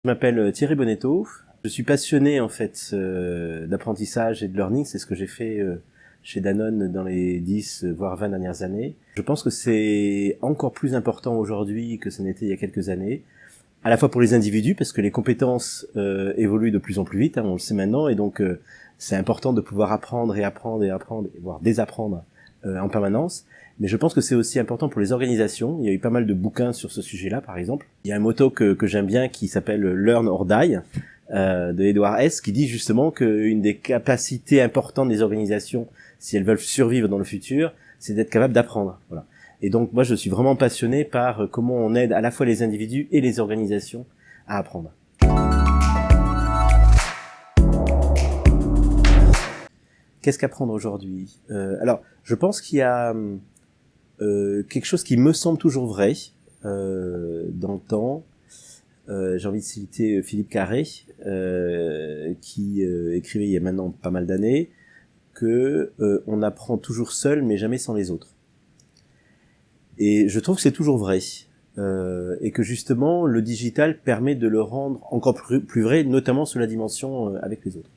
m'appelle Thierry Bonetto. Je suis passionné en fait d'apprentissage et de learning. C'est ce que j'ai fait chez Danone dans les 10 voire 20 dernières années. Je pense que c'est encore plus important aujourd'hui que ce n'était il y a quelques années, à la fois pour les individus parce que les compétences évoluent de plus en plus vite, on le sait maintenant, et donc c'est important de pouvoir apprendre, voire désapprendre en permanence. Mais je pense que c'est aussi important pour les organisations. Il y a eu pas mal de bouquins sur ce sujet-là, par exemple. Il y a un motto que j'aime bien qui s'appelle Learn or Die, de Edward S, qui dit justement qu'une des capacités importantes des organisations, si elles veulent survivre dans le futur, c'est d'être capable d'apprendre. Voilà. Et donc moi je suis vraiment passionné par comment on aide à la fois les individus et les organisations à apprendre. Qu'est-ce qu'apprendre aujourd'hui ? Alors je pense qu'il y a quelque chose qui me semble toujours vrai dans le temps. J'ai envie de citer Philippe Carré, qui écrivait il y a maintenant pas mal d'années que on apprend toujours seul mais jamais sans les autres. Et je trouve que c'est toujours vrai, et que justement le digital permet de le rendre encore plus vrai, notamment sur la dimension avec les autres.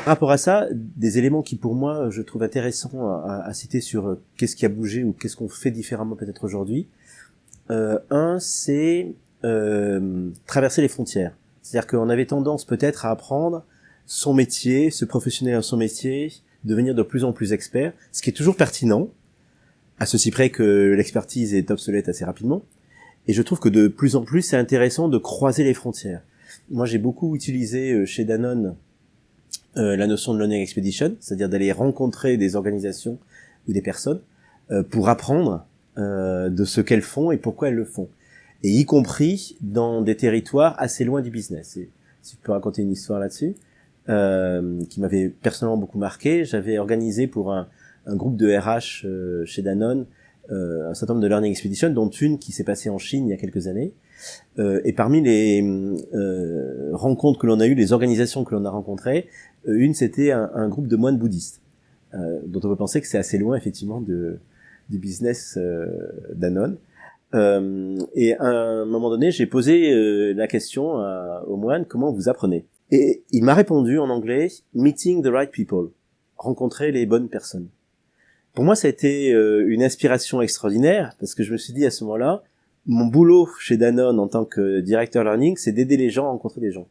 Par rapport à ça, des éléments qui pour moi je trouve intéressants à citer sur qu'est-ce qui a bougé ou qu'est-ce qu'on fait différemment peut-être aujourd'hui. Un, c'est traverser les frontières. C'est-à-dire qu'on avait tendance peut-être à apprendre son métier, se professionnaliser dans son métier, devenir de plus en plus expert, ce qui est toujours pertinent, à ceci près que l'expertise est obsolète assez rapidement. Et je trouve que de plus en plus c'est intéressant de croiser les frontières. Moi j'ai beaucoup utilisé chez Danone la notion de Learning Expedition, c'est-à-dire d'aller rencontrer des organisations ou des personnes pour apprendre de ce qu'elles font et pourquoi elles le font. Et y compris dans des territoires assez loin du business. Et si je peux raconter une histoire là-dessus, qui m'avait personnellement beaucoup marqué, j'avais organisé pour un groupe de RH chez Danone un certain nombre de Learning Expedition, dont une qui s'est passée en Chine il y a quelques années. Et parmi les rencontres que l'on a eues, les organisations que l'on a rencontrées, une c'était un groupe de moines bouddhistes, dont on peut penser que c'est assez loin effectivement du business Danone. Et à un moment donné, j'ai posé la question au moine, comment vous apprenez ? Et il m'a répondu en anglais, meeting the right people, rencontrer les bonnes personnes. Pour moi, ça a été une inspiration extraordinaire, parce que je me suis dit à ce moment-là, mon boulot chez Danone en tant que directeur learning, c'est d'aider les gens à rencontrer des gens.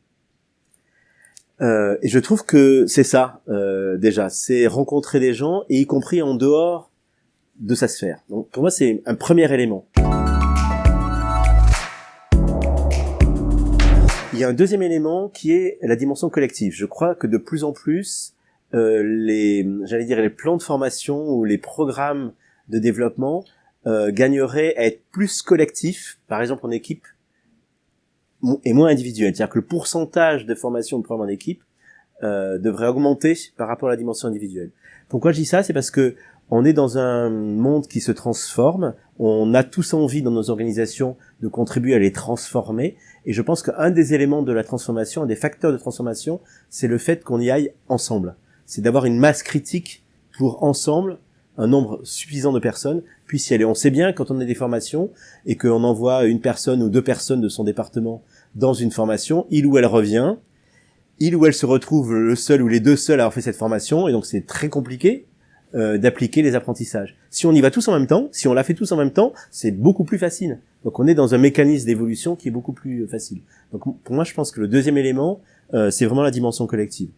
Et je trouve que c'est ça, déjà, c'est rencontrer des gens, et y compris en dehors de sa sphère. Donc pour moi, c'est un premier élément. Il y a un deuxième élément qui est la dimension collective. Je crois que de plus en plus, les plans de formation ou les programmes de développement gagneraient à être plus collectifs, par exemple en équipe, et moins individuels. C'est-à-dire que le pourcentage de formation de programmes en équipe devrait augmenter par rapport à la dimension individuelle. Pourquoi je dis ça ? C'est parce que on est dans un monde qui se transforme, on a tous envie dans nos organisations de contribuer à les transformer, et je pense qu'un des éléments de la transformation, un des facteurs de transformation, c'est le fait qu'on y aille ensemble. C'est d'avoir une masse critique pour ensemble, un nombre suffisant de personnes puissent y aller. On sait bien quand on a des formations et qu'on envoie une personne ou deux personnes de son département dans une formation, il ou elle revient, il ou elle se retrouve le seul ou les deux seuls à avoir fait cette formation, et donc c'est très compliqué d'appliquer les apprentissages. Si on y va tous en même temps, si on l'a fait tous en même temps, c'est beaucoup plus facile. Donc on est dans un mécanisme d'évolution qui est beaucoup plus facile. Donc pour moi, je pense que le deuxième élément, c'est vraiment la dimension collective.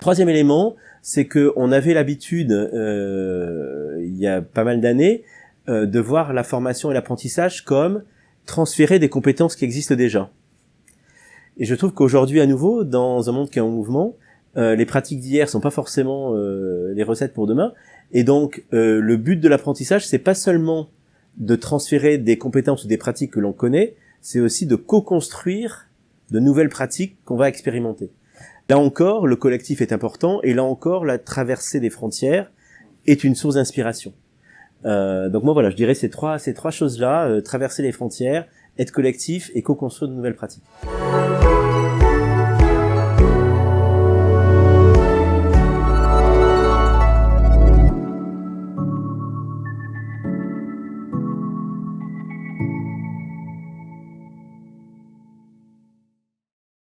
Troisième élément, c'est que on avait l'habitude, il y a pas mal d'années, de voir la formation et l'apprentissage comme transférer des compétences qui existent déjà. Et je trouve qu'aujourd'hui, à nouveau, dans un monde qui est en mouvement, les pratiques d'hier sont pas forcément les recettes pour demain. Et donc, le but de l'apprentissage, c'est pas seulement de transférer des compétences ou des pratiques que l'on connaît, c'est aussi de co-construire de nouvelles pratiques qu'on va expérimenter. Là encore, le collectif est important, et là encore, la traversée des frontières est une source d'inspiration. Donc moi, voilà, je dirais ces trois choses-là, traverser les frontières, être collectif et co-construire de nouvelles pratiques.